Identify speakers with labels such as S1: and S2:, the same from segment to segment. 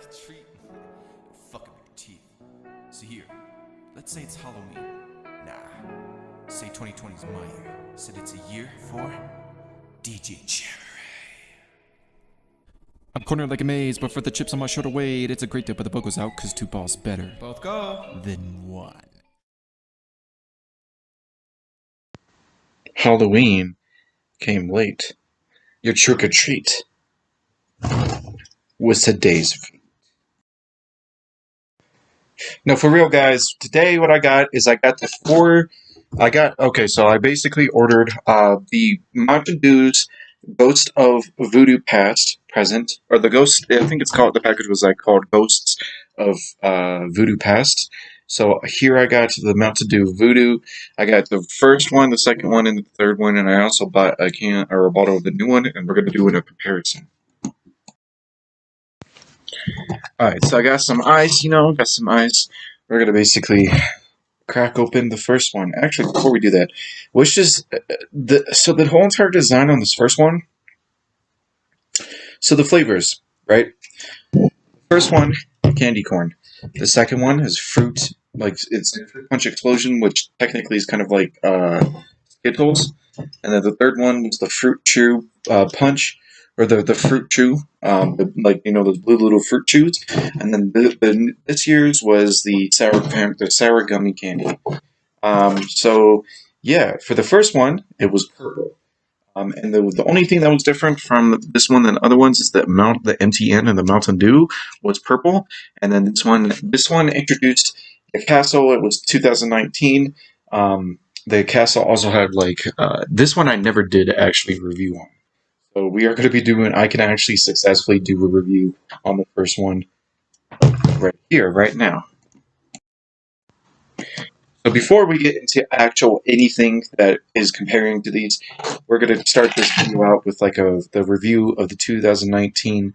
S1: like a treat, it'll fuck up your teeth. So here, let's say it's Halloween. Nah, say 2020 is my year. Said it's a year for DJ Jeremyray. I'm cornered like a maze, but for the chips on my shoulder weight, it's a great day, but the book goes out, cause two balls better. Both go. Than one.
S2: Halloween came late. Your trick or treat was today's. No, for real, guys. Today, what I got is I basically ordered the Mountain Dew's Ghost of VooDew Past present, or the Ghost. I think it's called. The package was called Ghosts of VooDew Past. So here I got the Mountain Dew VooDew. I got the first one, the second one, and the third one, and I also bought a bottle of the new one, and we're gonna do a comparison. Alright, so I got some ice, We're gonna basically crack open the first one. Actually, before we do that, let's just the whole entire design on this first one. So the flavors, right? First one, candy corn. The second one is fruit, it's Fruit Punch Explosion, which technically is kind of like Skittles. And then the third one was the Fruit Chew Punch, or the Fruit Chew, those blue little fruit chews. And then this year's was the sour gummy candy. So yeah, for the first one, it was purple. And the only thing that was different from this one than other ones is that the MTN and the Mountain Dew was purple, and then this one introduced the Castle. It was 2019. The Castle also had this one I never did actually review on. So we are going to be doing. I can actually successfully do a review on the first one right here, right now. So before we get into actual anything that is comparing to these, we're going to start this video out with the review of the 2019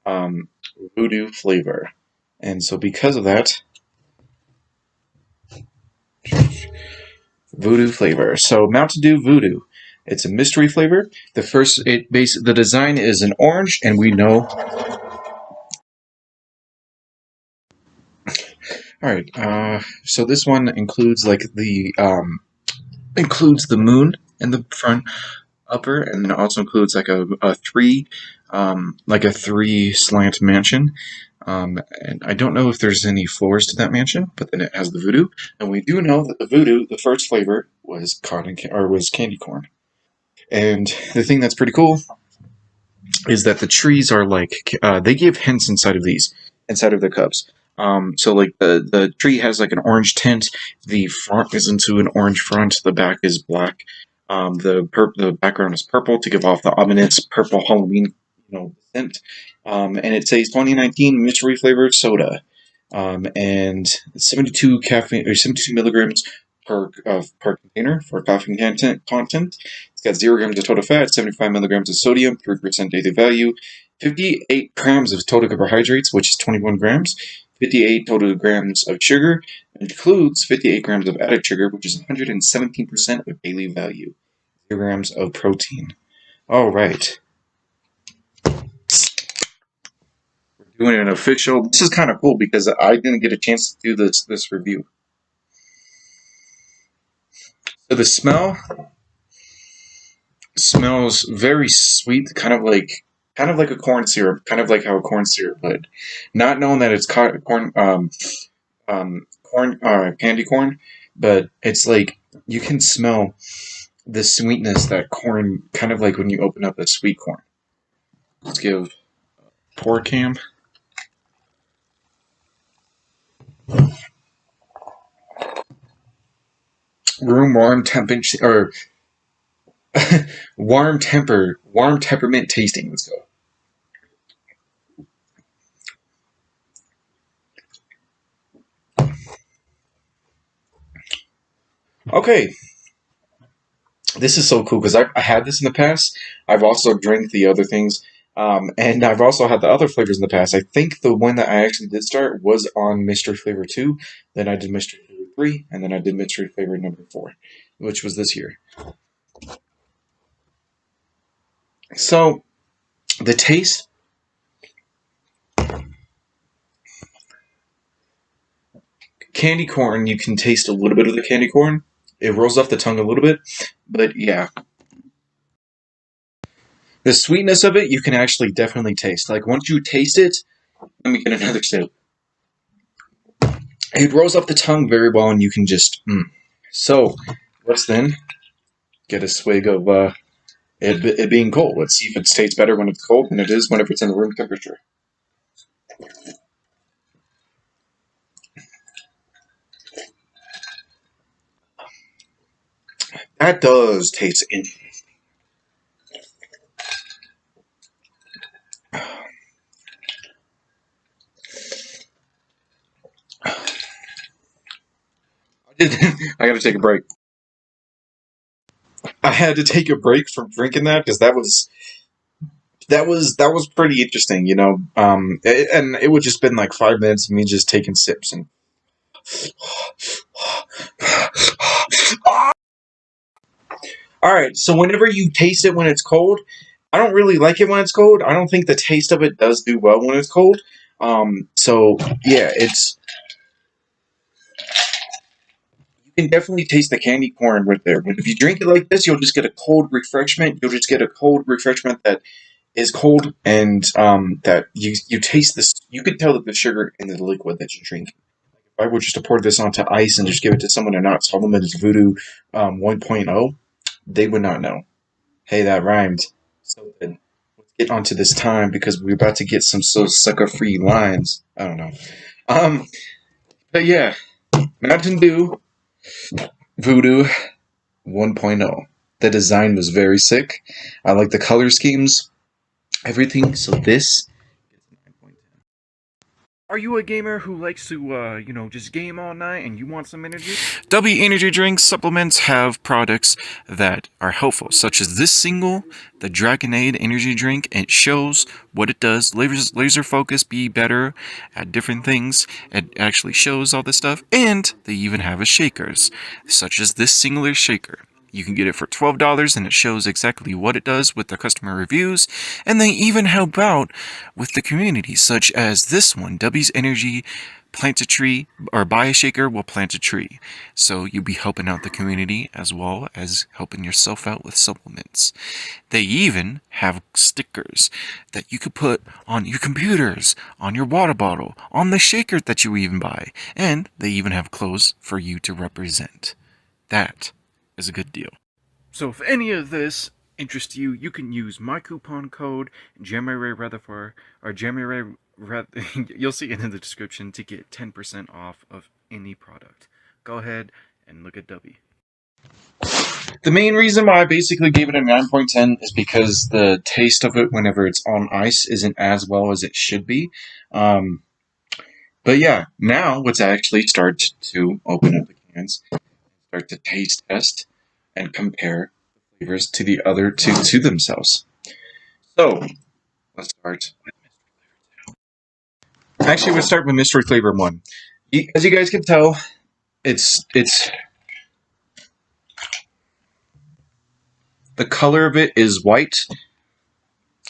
S2: VooDew flavor. And so because of that, VooDew flavor. So Mountain Dew VooDew. It's a mystery flavor. The design is an orange, and we know. All right. So this one includes includes the moon in the front upper, and then it also includes a three slant mansion. And I don't know if there's any floors to that mansion, but then it has the VooDew, and we do know that the VooDew, the first flavor was candy corn. And the thing that's pretty cool is that the trees are they give hints inside of the cups. So the tree has an orange tint. The front is into an orange front. The back is black. The background is purple to give off the ominous purple Halloween scent. And it says 2019 mystery flavored soda. And 72 milligrams per container for caffeine content. It's got 0 grams of total fat, 75 milligrams of sodium, 3% daily value, 58 grams of total carbohydrates, which is 21 grams, 58 total grams of sugar, and includes 58 grams of added sugar, which is 117% of daily value, 0 grams of protein. All right. We're doing an official. This is kind of cool because I didn't get a chance to do this review. So the smells very sweet, kind of like a corn syrup, kind of like how a corn syrup would. Not knowing that it's candy corn, but it's you can smell the sweetness that corn, kind of like when you open up a sweet corn. Let's give pour cam. Room warm temperature or warm temperament tasting. Let's go. Okay. This is so cool because I had this in the past. I've also drank the other things, and I've also had the other flavors in the past. I think the one that I actually did start was on Mystery Flavor 2, then I did Mystery Flavor 3, and then I did Mystery Flavor number 4, which was this year. So, the taste candy corn, you can taste a little bit of the candy corn. It rolls off the tongue a little bit, but yeah. The sweetness of it, you can actually definitely taste. Like, once you taste it, let me get another sip. It rolls off the tongue very well, and you can just, So, let's then get a swig of it being cold. Let's see if it tastes better when it's cold than it is whenever it's in room temperature. That does taste interesting. I gotta take a break. I had to take a break from drinking that because that was pretty interesting, you know. And it would just been like 5 minutes of me just taking sips and. All right, so whenever you taste it when it's cold, I don't really like it when it's cold. I don't think the taste of it does do well when it's cold. So yeah, you can definitely taste the candy corn right there. But if you drink it like this, you'll just get a cold refreshment. You'll just get a cold refreshment that is cold, and that you taste this. You could tell that the sugar in the liquid that you drink. If I were just to pour this onto ice and just give it to someone and not tell them it's VooDew 1.0, they would not know. Hey, that rhymed. So then, let's get onto this time because we're about to get some so sucker-free lines. I don't know. Um, but yeah, Mountain Dew VooDew 1.0. The design was very sick. I like the color schemes, everything. So this.
S1: Are you a gamer who likes to, just game all night and you want some energy? W Energy Drinks supplements have products that are helpful, such as this single, the Dragonade Energy Drink. It shows what it does. Laser focus, be better at different things. It actually shows all this stuff. And they even have a shakers, such as this singular shaker. You can get it for $12 and it shows exactly what it does with the customer reviews. And they even help out with the community, such as this one, W's Energy Plant a Tree, or Buy a Shaker will plant a tree. So you'll be helping out the community as well as helping yourself out with supplements. They even have stickers that you could put on your computers, on your water bottle, on the shaker that you even buy. And they even have clothes for you to represent. That is a good deal. So if any of this interests you, you can use my coupon code Jeremyray Retherford or Jeremyray you'll see it in the description to get 10% off of any product. Go ahead and look at W.
S2: The main reason why I basically gave it a 9.10 is because the taste of it whenever it's on ice isn't as well as it should be. But yeah, now let's actually start to open up the cans, start to taste test, and compare the flavors to the other two to themselves. So, let's start. Actually, let's start with Mystery Flavor 1. As you guys can tell, it's the color of it is white.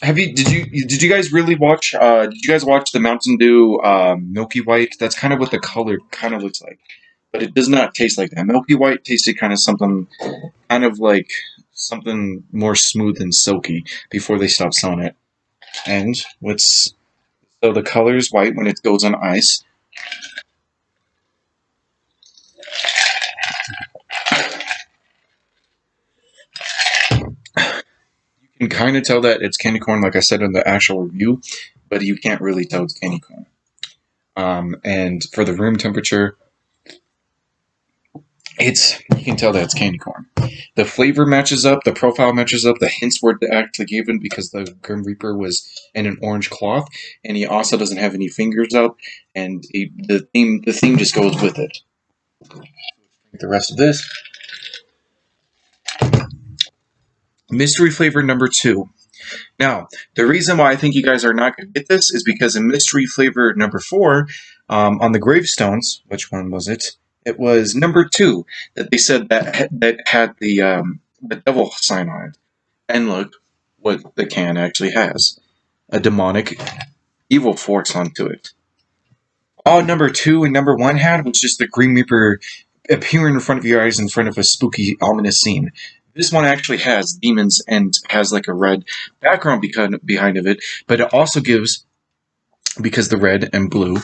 S2: Did you guys really watch? Did you guys watch the Mountain Dew Milky White? That's kind of what the color kind of looks like, but it does not taste like that. Milky White tasted kind of like something more smooth and silky before they stopped selling it. And so the color is white when it goes on ice. You can kind of tell that it's candy corn, like I said in the actual review, but you can't really tell it's candy corn. And for the room temperature, you can tell that it's candy corn. The flavor matches up, the profile matches up, the hints were actually given because the Grim Reaper was in an orange cloth, and he also doesn't have any fingers up, and the theme just goes with it. The rest of this. Mystery flavor number 2. Now, the reason why I think you guys are not going to get this is because in mystery flavor number 4, on the gravestones, which one was it? It was number 2 that they said that had the devil sign on it. And look what the can actually has. A demonic evil force onto it. All number 2 and number 1 had was just the Grim Reaper appearing in front of your eyes in front of a spooky, ominous scene. This one actually has demons and has like a red background behind of it, but it also gives, because the red and blue,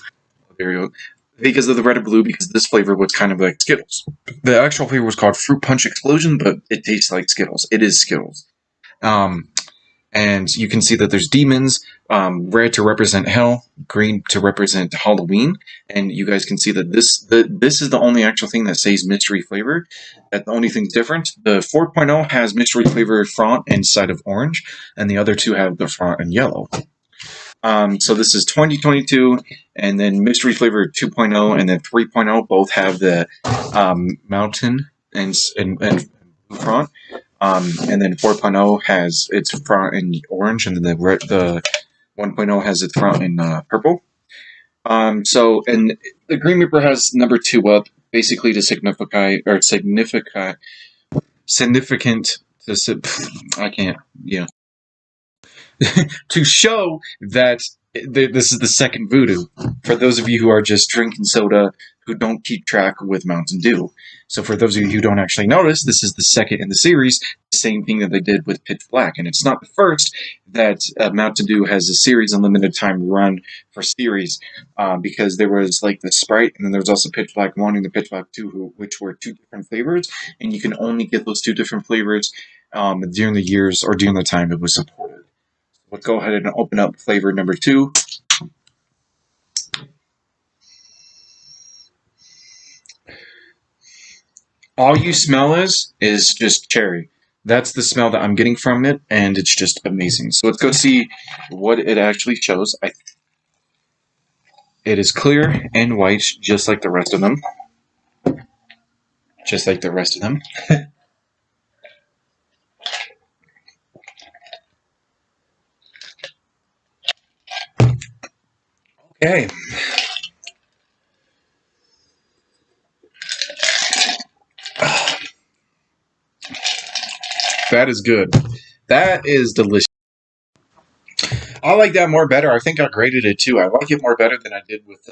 S2: there you go, because of the red and blue, because this flavor was kind of like Skittles. The actual flavor was called Fruit Punch Explosion, but it tastes like Skittles. It is Skittles. And you can see that there's demons, red to represent hell, green to represent Halloween, and you guys can see that this is the only actual thing that says mystery flavor. That the only thing's different. The 4.0 has mystery flavor front inside of orange, and the other two have the front in yellow. So this is 2022, and then mystery flavor 2.0 and then 3.0 both have the mountain and front. And then 4.0 has its front in orange, and then the 1.0 has its front in purple. So, and the Grim Reaper has number 2 up, basically to significant, I can't, yeah. To show that this is the second voodoo, for those of you who are just drinking soda who don't keep track with Mountain Dew. So for those of you who don't actually notice, this is the second in the series, the same thing that they did with Pitch Black. And it's not the first that Mountain Dew has a series, unlimited time run for series, because there was like the Sprite, and then there was also Pitch Black 1 and the Pitch Black 2, which were 2 different flavors, and you can only get those 2 different flavors during the years or during the time it was supported. Let's go ahead and open up flavor number 2. All you smell is just cherry. That's the smell that I'm getting from it, and it's just amazing. So let's go see what it actually shows. It is clear and white, just like the rest of them. Just like the rest of them. Okay. That is good. That is delicious. I like that more better. I think I graded it too. I like it more better than I did with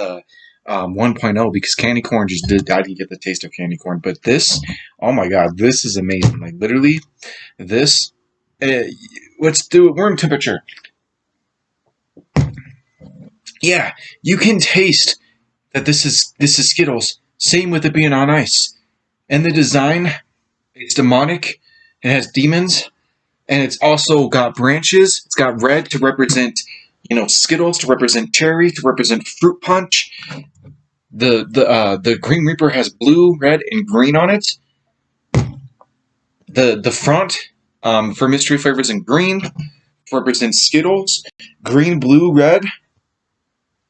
S2: 1.0 because candy corn just did. I didn't get the taste of candy corn, but this, oh my god, this is amazing. Like literally, this. Let's do it room temperature. Yeah, you can taste that this is Skittles. Same with it being on ice, and the design, it's demonic. It has demons. And it's also got branches. It's got red to represent, Skittles, to represent cherry, to represent fruit punch. The Green Reaper has blue, red, and green on it. The front for mystery flavors in green represents Skittles, green, blue, red.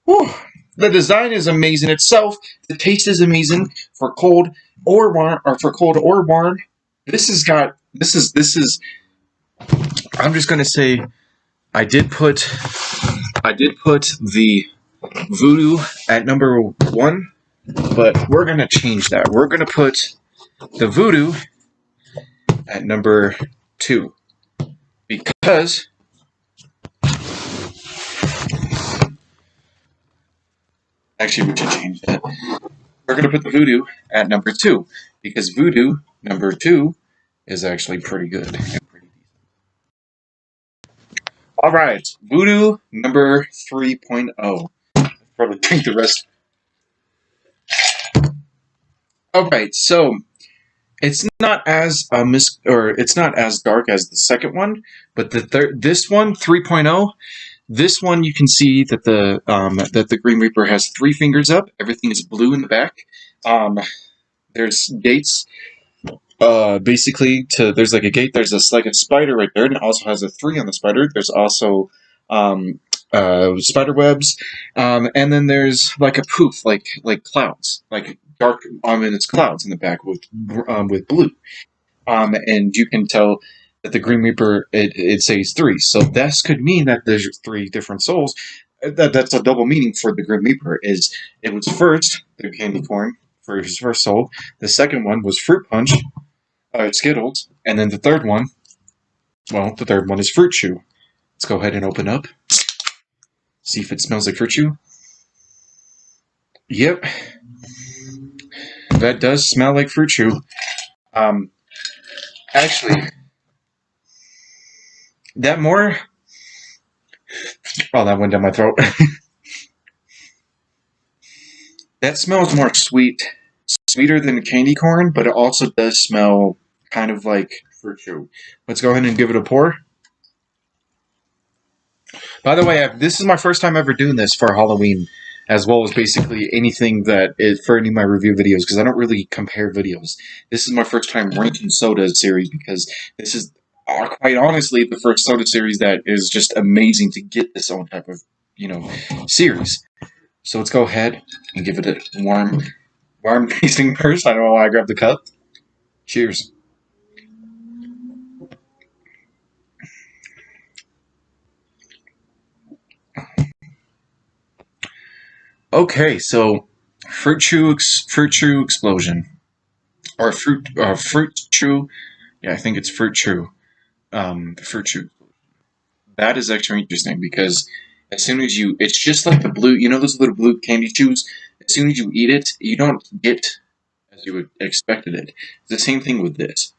S2: Whew. The design is amazing itself. The taste is amazing for cold or warm. This is. I'm just gonna say, I did put the VooDew at number 1, but we're gonna change that. We're gonna put the VooDew at number 2 because actually we should change that. We're gonna put the VooDew at number 2 because VooDew number 2 is actually pretty good. All right, VooDew number 3.0. Probably drink the rest. All right, so it's not as it's not as dark as the second one, but this one 3.0. This one you can see that the Green Reaper has 3 fingers up. Everything is blue in the back. There's gates. Basically, there's like a gate. There's like a spider right there, and it also has a 3 on the spider. There's also spider webs, and then there's like a poof, like clouds, like dark. And it's clouds in the back with blue. And you can tell that the Green Reaper it says 3, so this could mean that there's 3 different souls. That's a double meaning for the Grim Reaper. Is it was first the candy corn for his first soul. The second one was fruit punch. Skittles, and then the third one is Fruit Chew. Let's go ahead and open up. See if it smells like Fruit Chew. Yep, that does smell like Fruit Chew. Actually, that more. Oh, that went down my throat. That smells more sweeter than candy corn, but it also does smell kind of like Fruit Chew. Let's go ahead and give it a pour. By the way, this is my first time ever doing this for Halloween, as well as basically anything that is for any of my review videos, because I don't really compare videos. This is my first time ranking soda series, because this is, quite honestly, the first soda series that is just amazing to get this own type of, series. So let's go ahead and give it a warm tasting first. I don't know why I grabbed the cup. Cheers. Okay, so Fruit Chew Explosion, or Fruit Chew. Yeah, I think it's Fruit Chew. Fruit Chew. That is actually interesting because as soon as it's just like the blue. You know those little blue candy chews. As soon as you eat it, you don't get as you would expected it. It's the same thing with this.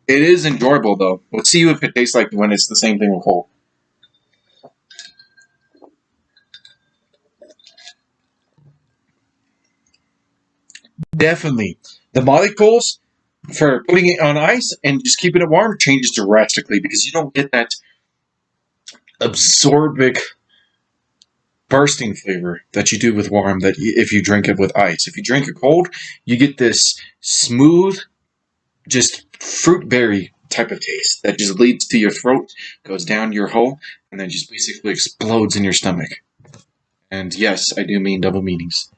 S2: It is enjoyable though. Let's see if it tastes like when it's the same thing with Coke. Definitely, the molecules for putting it on ice and just keeping it warm changes drastically because you don't get that absorbic bursting flavor that you do with warm that if you drink it with ice. If you drink it cold, you get this smooth, just fruit berry type of taste that just leads to your throat, goes down your hole, and then just basically explodes in your stomach. And yes, I do mean double meanings.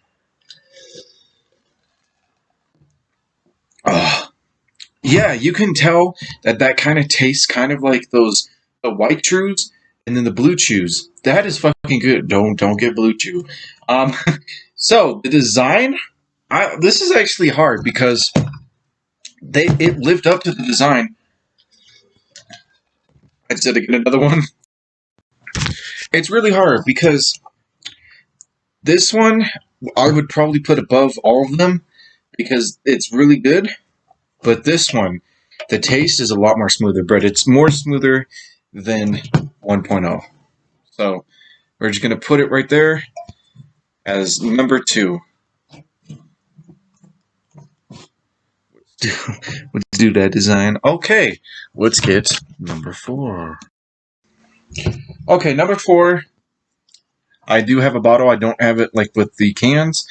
S2: Ugh. Yeah, you can tell that kind of tastes kind of like the white chews and then the blue chews. That is fucking good. Don't get blue chew. Um, so the design, this is actually hard because it lived up to the design. I said to get another one. It's really hard because this one I would probably put above all of them because it's really good. But this one, the taste is a lot more smoother, but it's more smoother than 1.0. So we're just going to put it right there as number 2. Let's do that design. Okay, let's get number 4. Okay, number 4. I do have a bottle. I don't have it like with the cans.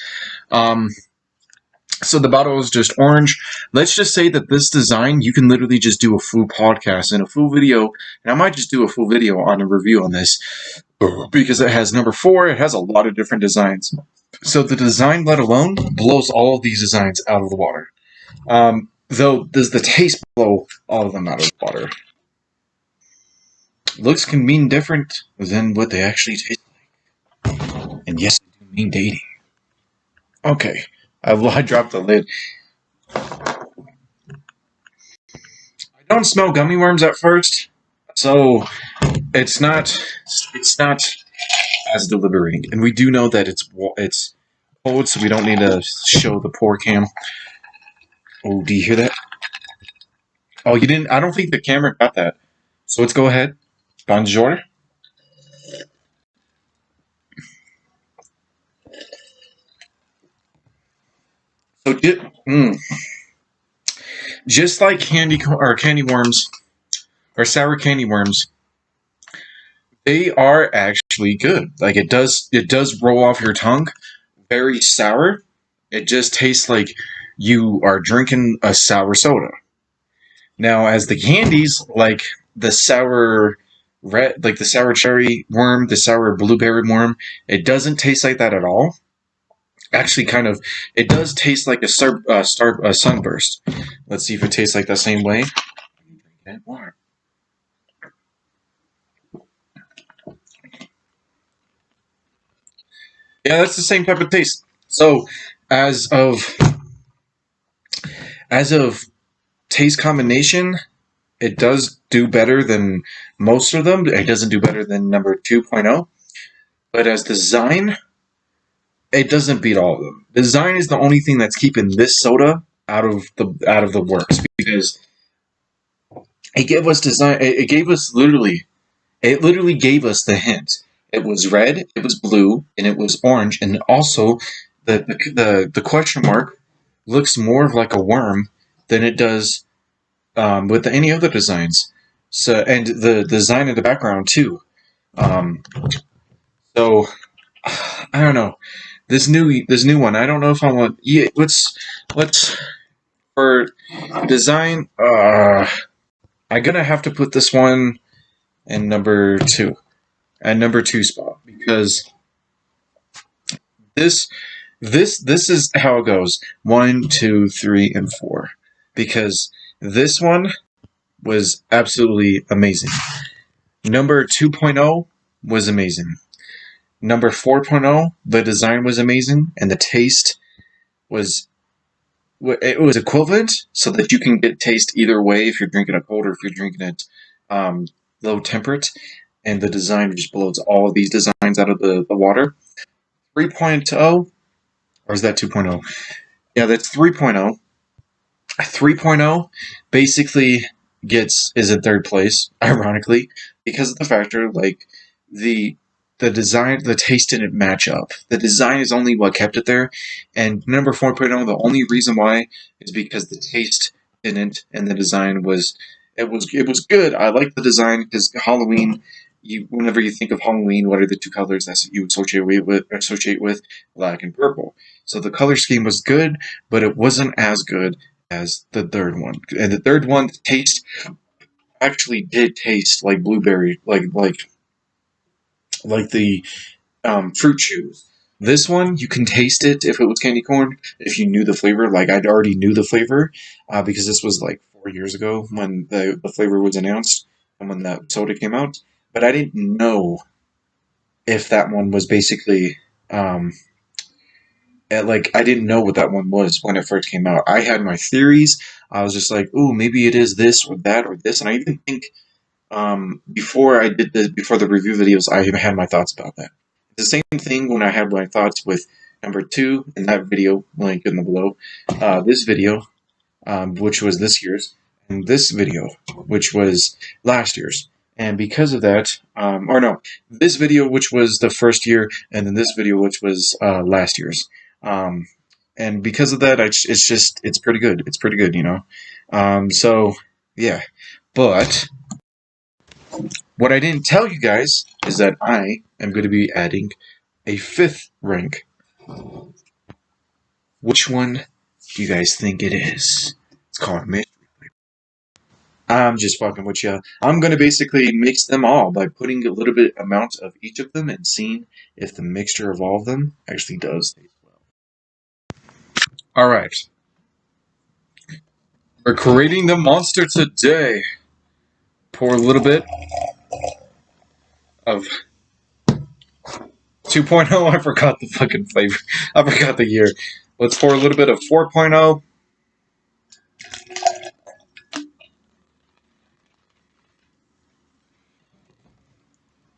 S2: So the bottle is just orange. Let's just say that this design, you can literally just do a full podcast and a full video. And I might just do a full video on a review on this because it has number 4. It has a lot of different designs. So the design, let alone, blows all of these designs out of the water. Though, does the taste blow all of them out of the water? Looks can mean different than what they actually taste like. And yes, I do mean dating. Okay, I dropped the lid. I don't smell gummy worms at first, so it's not as deliberating. And we do know that it's cold, so we don't need to show the pour cam. Oh, do you hear that? Oh, you didn't? I don't think the camera got that. So let's go ahead. Bonjour. So, just like candy worms or sour candy worms, they are actually good. Like it does roll off your tongue, very sour. It just tastes like you are drinking a sour soda. Now, as the candies, like the sour like the sour cherry worm, the sour blueberry worm, it doesn't taste like that at all. Actually, kind of, it does taste like a sunburst. Let's see if it tastes like the same way. Yeah, that's the same type of taste. So, as of as of taste combination, it does do better than most of them. It doesn't do better than number 2.0. But as design, it doesn't beat all of them. Design is the only thing that's keeping this soda out of the works, because it gave us design. It gave us literally. It literally gave us the hint. It was red, it was blue, and it was orange, and also the question mark looks more like a worm than it does with any other designs. So, and the design in the background too. So I don't know. This new one. I don't know if I want. Yeah, let's for design. I'm gonna have to put this one in number 2, at number 2 spot, because this is how it goes: 1, 2, 3, and 4. Because this one was absolutely amazing. Number 2.0 was amazing. Number 4.0, the design was amazing, and the taste was equivalent, so that you can get taste either way if you're drinking it cold or if you're drinking it low temperate, and the design just blows all of these designs out of the water. 3.0, or is that 2.0? Yeah, that's 3.0. 3.0 basically is in third place, ironically, because of the factor, like, the design, the taste didn't match up. The design is only what kept it there, and number 4.0, the only reason why is because the taste didn't, and the design was it was good. I like the design because Halloween. Whenever you think of Halloween, what are the two colors that you associate with black and purple? So the color scheme was good, but it wasn't as good as the third one. And the third one, the taste actually did taste like blueberry, like the fruit chews. This one, you can taste it if it was candy corn, if you knew the flavor. Like, I already knew the flavor, because this was like 4 years ago when the flavor was announced and when that soda came out. But I didn't know if that one was basically, I didn't know what that one was when it first came out. I had my theories. I was just like, ooh, maybe it is this or that or this. And I even think before the review videos, I had my thoughts about that. The same thing when I had my thoughts with number 2 in that video, link in the below. This video, which was this year's, and this video, which was last year's. And because of that, this video, which was the first year, and then this video, which was last year's. And because of that, it's pretty good. It's pretty good, you know. So yeah, but what I didn't tell you guys is that I am going to be adding a 5th rank. Which one do you guys think it is? It's called mystery. I'm just fucking with you. I'm going to basically mix them all by putting a little bit amount of each of them and seeing if the mixture of all of them actually does taste well. Alright. We're creating the monster today. Pour a little bit of 2.0. I forgot the fucking flavor. I forgot the year. Let's pour a little bit of 4.0.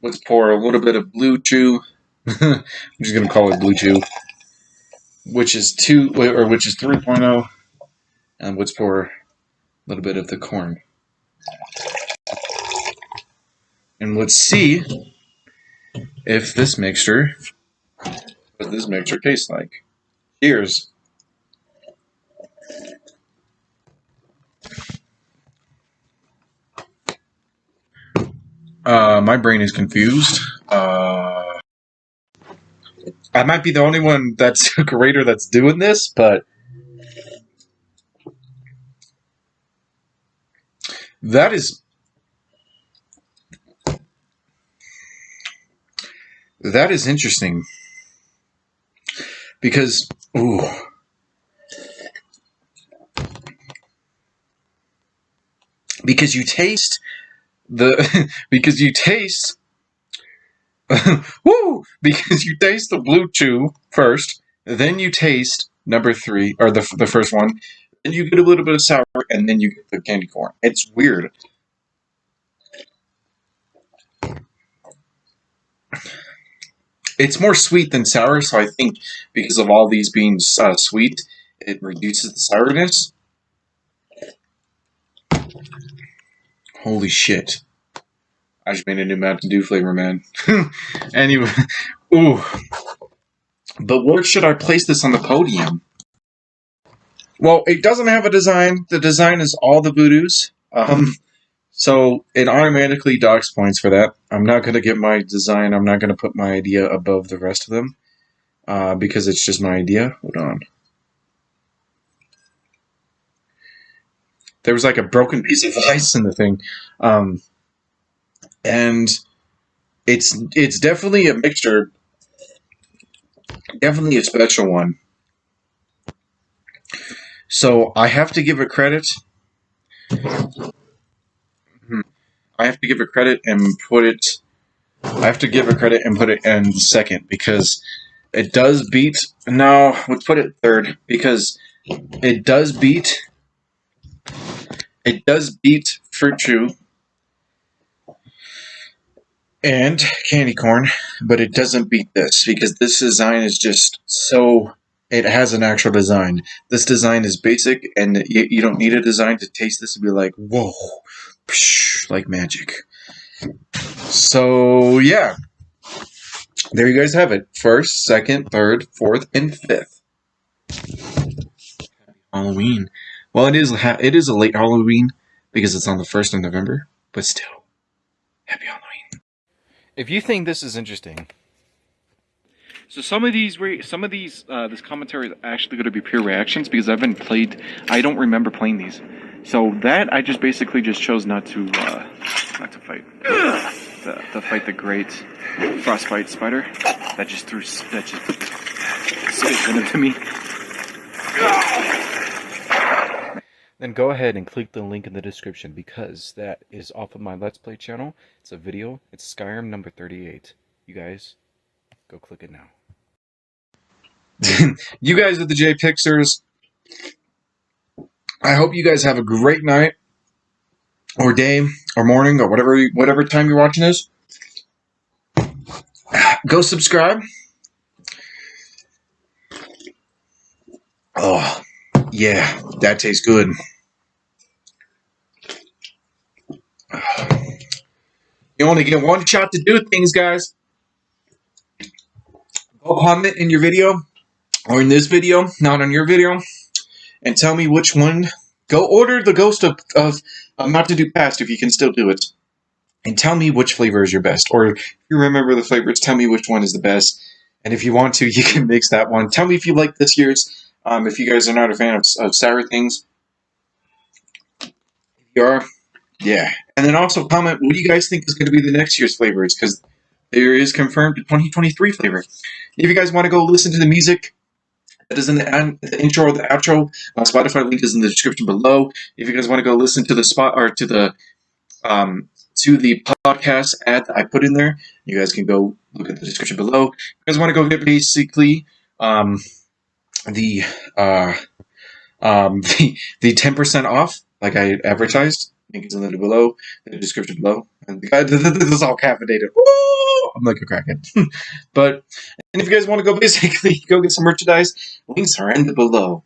S2: Let's pour a little bit of Blue Chew. I'm just gonna call it Blue Chew, which is 3.0, and let's pour a little bit of the corn. And let's see if this mixture, what this mixture tastes like. Cheers. My brain is confused. I might be the only one that's a creator that's doing this, but that is interesting, because because you taste because you taste the Blue Chew first, then you taste number 3, or the first one, then you get a little bit of sour, and then you get the candy corn. It's weird. It's more sweet than sour, so I think because of all these being sweet, it reduces the sourness. Holy shit. I just made a new Mountain Dew flavor, man. Anyway, ooh. But where should I place this on the podium? Well, it doesn't have a design. The design is all the VooDews. So it automatically docks points for that. I'm not going to get my design. I'm not going to put my idea above the rest of them because it's just my idea. Hold on. There was like a broken piece of ice in the thing. And it's definitely a mixture. Definitely a special one. So I have to give it credit. I have to give it credit and put it. I have to give it credit and put it in second because it does beat. No, let's put it third because it does beat. It does beat Fruit Chew and candy corn, but it doesn't beat this because this design is just so. It has an actual design. This design is basic, and you don't need a design to taste this and be like, whoa, psh, like magic. So, yeah. There you guys have it. First, second, third, fourth, and fifth. Halloween. Well, it is a late Halloween because it's on the 1st of November, but still, happy Halloween.
S1: If you think this is interesting, so some of this commentary is actually going to be pure reactions because I don't remember playing these. So that I just basically just chose not to fight. To fight the great frostbite spider that just spit into me. Then go ahead and click the link in the description because that is off of my Let's Play channel. It's a video. It's Skyrim number 38. You guys, go click it now.
S2: You guys are the JRayPicsers. I hope you guys have a great night, or day, or morning, or whatever time you're watching this. Go subscribe. Oh, yeah, that tastes good. You only get one shot to do things, guys. Go comment in your video, or in this video, not on your video, and tell me which one. Go order the Ghost of Mountain Dew Past if you can still do it. And tell me which flavor is your best. Or if you remember the flavors, tell me which one is the best. And if you want to, you can mix that one. Tell me if you like this year's. If you guys are not a fan of sour things. If you are, yeah. And then also comment what do you guys think is going to be the next year's flavors. Because there is confirmed a 2023 flavor. If you guys want to go listen to the music that is in the intro or the outro, Spotify link is in the description below. If you guys want to go listen to the to the podcast ad that I put in there, you guys can go look at the description below. If you guys want to go get basically the 10% off, like I advertised, link is in the below, in the description below. And the guy, this is all caffeinated. Woo! I'm like a crackhead. But and if you guys want to go basically go get some merchandise, links are in the below.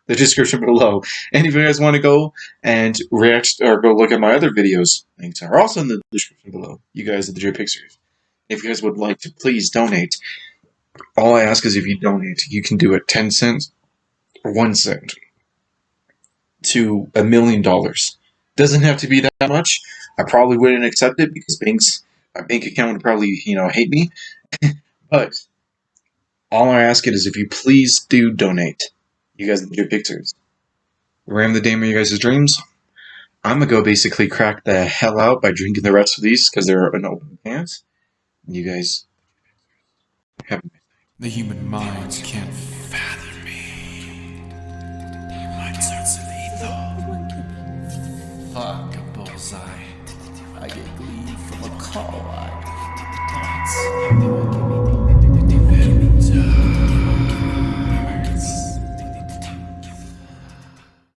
S2: The description below. And if you guys want to go and react or go look at my other videos, links are also in the description below. You guys are the JRayPicsers. If you guys would like to please donate, all I ask is if you donate, you can do it 10 cents or 1 cent to $1 million. Doesn't have to be that much. I probably wouldn't accept it because my bank account would probably, hate me. But all I ask is if you please do donate. You guys are the JRayPicsers. Ram the Dame of you guys' dreams. I'm gonna go basically crack the hell out by drinking the rest of these because they're in open cans. You guys have a nice night.
S3: The human mind can't fathom me. Your mind starts lethal. Fuck a bullseye. I get glee from a call.